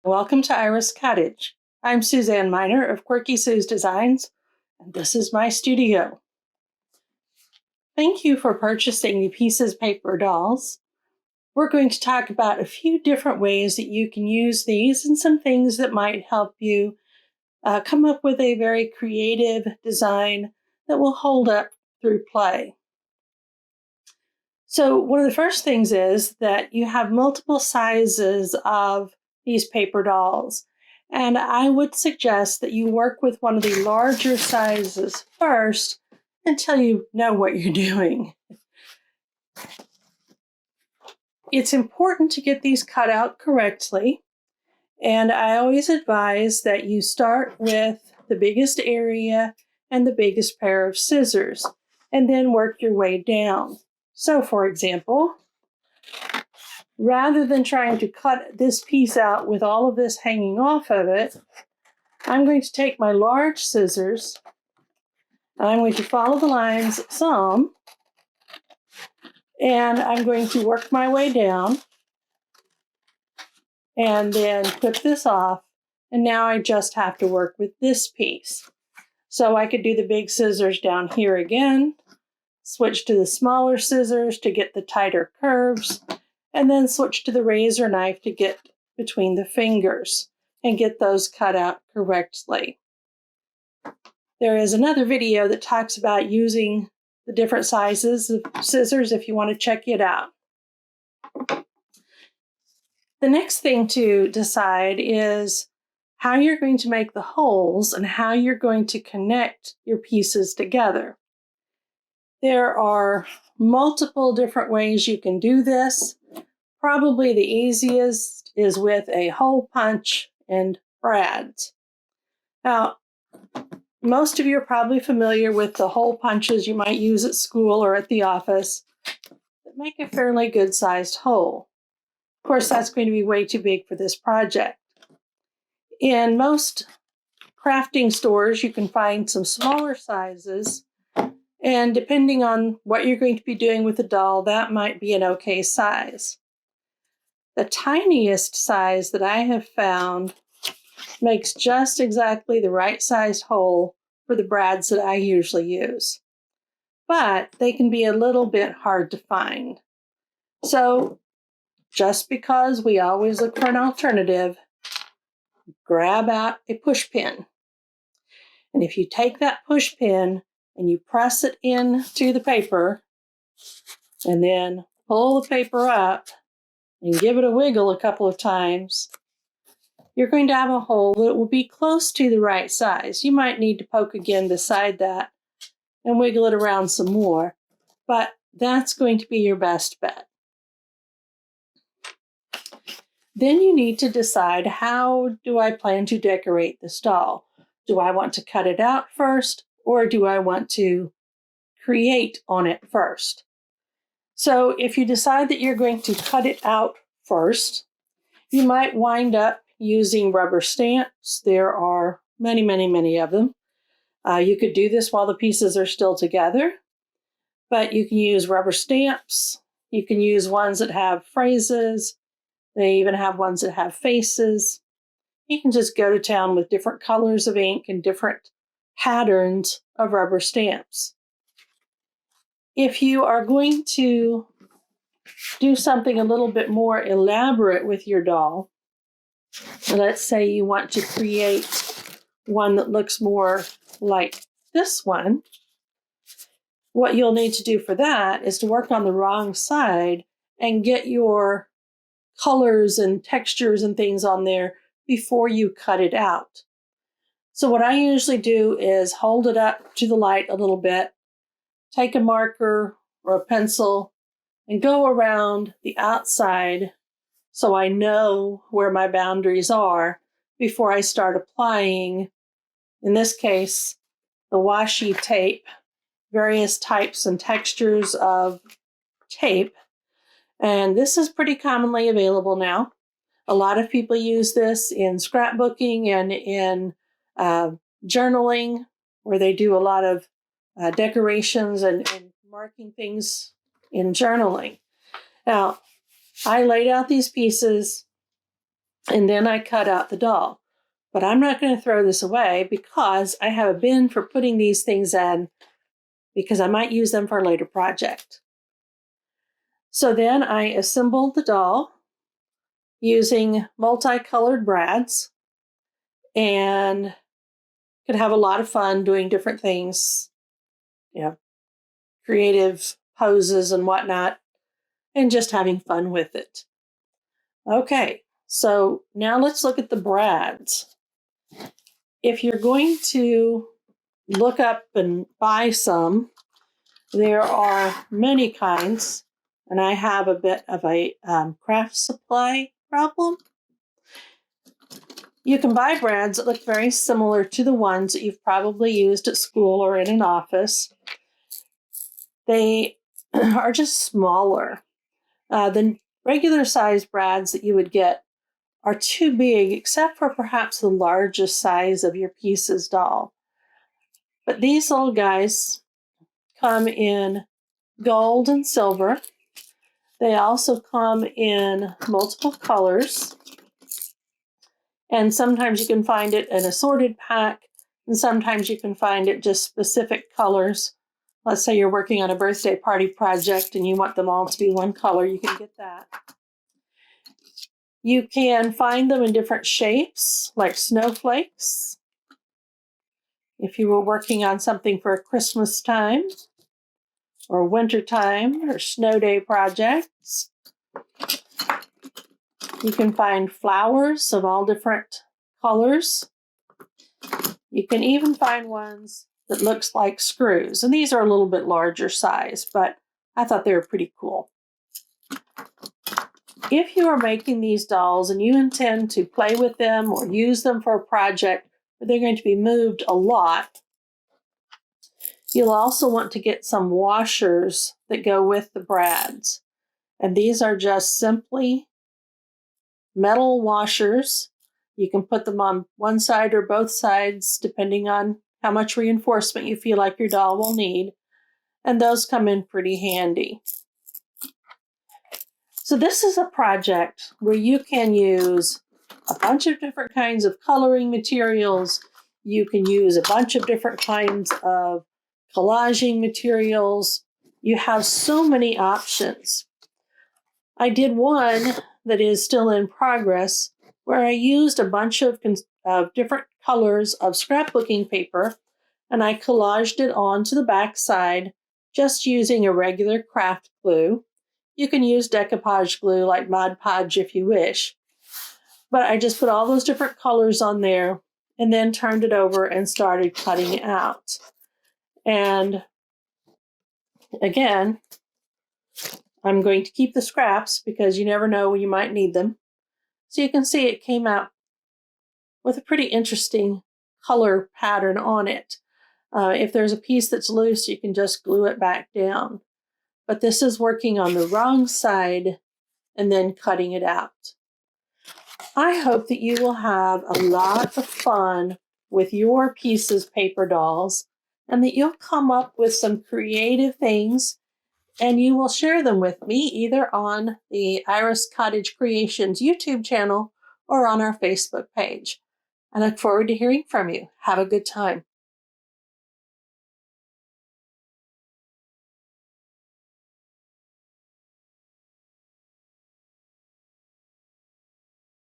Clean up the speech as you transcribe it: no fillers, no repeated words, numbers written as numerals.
Welcome to Iris Cottage. I'm Suzanne Miner of Quirky Sue's Designs, and this is my studio. Thank you for purchasing the Pieces Paper Dolls. We're going to talk about a few different ways that you can use these and some things that might help you come up with a very creative design that will hold up through play. So one of the first things is that you have multiple sizes of these paper dolls. And I would suggest that you work with one of the larger sizes first until you know what you're doing. It's important to get these cut out correctly. And I always advise that you start with the biggest area and the biggest pair of scissors, and then work your way down. So for example, rather than trying to cut this piece out with all of this hanging off of it, I'm going to take my large scissors and I'm going to follow the lines some, and I'm going to work my way down and then clip this off, and now I just have to work with this piece. So I could do the big scissors down here again, switch to the smaller scissors to get the tighter curves, and then switch to the razor knife to get between the fingers and get those cut out correctly. There is another video that talks about using the different sizes of scissors if you want to check it out. The next thing to decide is how you're going to make the holes and how you're going to connect your pieces together. There are multiple different ways you can do this. Probably the easiest is with a hole punch and brads. Now, most of you are probably familiar with the hole punches you might use at school or at the office that make a fairly good sized hole. Of course, that's going to be way too big for this project. In most crafting stores, you can find some smaller sizes, and depending on what you're going to be doing with the doll, that might be an okay size. The tiniest size that I have found makes just exactly the right sized hole for the brads that I usually use. But they can be a little bit hard to find. So just because we always look for an alternative, grab out a push pin. And if you take that push pin and you press it into the paper and then pull the paper up and give it a wiggle a couple of times, you're going to have a hole that will be close to the right size. You might need to poke again beside that and wiggle it around some more, but that's going to be your best bet. Then you need to decide, how do I plan to decorate this doll? Do I want to cut it out first, or do I want to create on it first? So if you decide that you're going to cut it out first, you might wind up using rubber stamps. There are many, many, many of them. You could do this while the pieces are still together, but you can use rubber stamps. You can use ones that have phrases. They even have ones that have faces. You can just go to town with different colors of ink and different patterns of rubber stamps. If you are going to do something a little bit more elaborate with your doll, let's say you want to create one that looks more like this one, what you'll need to do for that is to work on the wrong side and get your colors and textures and things on there before you cut it out. So what I usually do is hold it up to the light a little bit, take a marker or a pencil, and go around the outside so I know where my boundaries are before I start applying, in this case, the washi tape, various types and textures of tape. And this is pretty commonly available now. A lot of people use this in scrapbooking and in journaling, where they do a lot of decorations and marking things in journaling. Now, I laid out these pieces And then I cut out the doll. But I'm not going to throw this away because I have a bin for putting these things in because I might use them for a later project. So then I assembled the doll using multicolored brads and could have a lot of fun doing different things, creative poses and whatnot, and just having fun with it. Okay, so now let's look at the brads. If you're going to look up and buy some, there are many kinds, and I have a bit of a craft supply problem. You can buy brads that look very similar to the ones that you've probably used at school or in an office. They are just smaller. The regular size brads that you would get are too big, except for perhaps the largest size of your Pieces doll. But these little guys come in gold and silver. They also come in multiple colors. And sometimes you can find it in a sorted pack, and sometimes you can find it just specific colors. Let's say you're working on a birthday party project and you want them all to be one color, you can get that. You can find them in different shapes, like snowflakes. If you were working on something for Christmas time, or winter time, or snow day projects. You can find flowers of all different colors. You can even find ones that looks like screws, and these are a little bit larger size, but I thought they were pretty cool. If you are making these dolls and you intend to play with them or use them for a project where they're going to be moved a lot, you'll also want to get some washers that go with the brads. And these are just simply metal washers. You can put them on one side or both sides, depending on how much reinforcement you feel like your doll will need. And those come in pretty handy. So this is a project where you can use a bunch of different kinds of coloring materials. You can use a bunch of different kinds of collaging materials. You have so many options. I did one that is still in progress where I used a bunch of different colors of scrapbooking paper and I collaged it onto the back side just using a regular craft glue. You can use decoupage glue like Mod Podge if you wish. But I just put all those different colors on there and then turned it over and started cutting it out. And again, I'm going to keep the scraps because you never know when you might need them. So you can see it came out with a pretty interesting color pattern on it. If there's a piece that's loose, you can just glue it back down. But this is working on the wrong side and then cutting it out. I hope that you will have a lot of fun with your Pieces paper dolls and that you'll come up with some creative things and you will share them with me either on the Iris Cottage Creations YouTube channel or on our Facebook page. I look forward to hearing from you. Have a good time.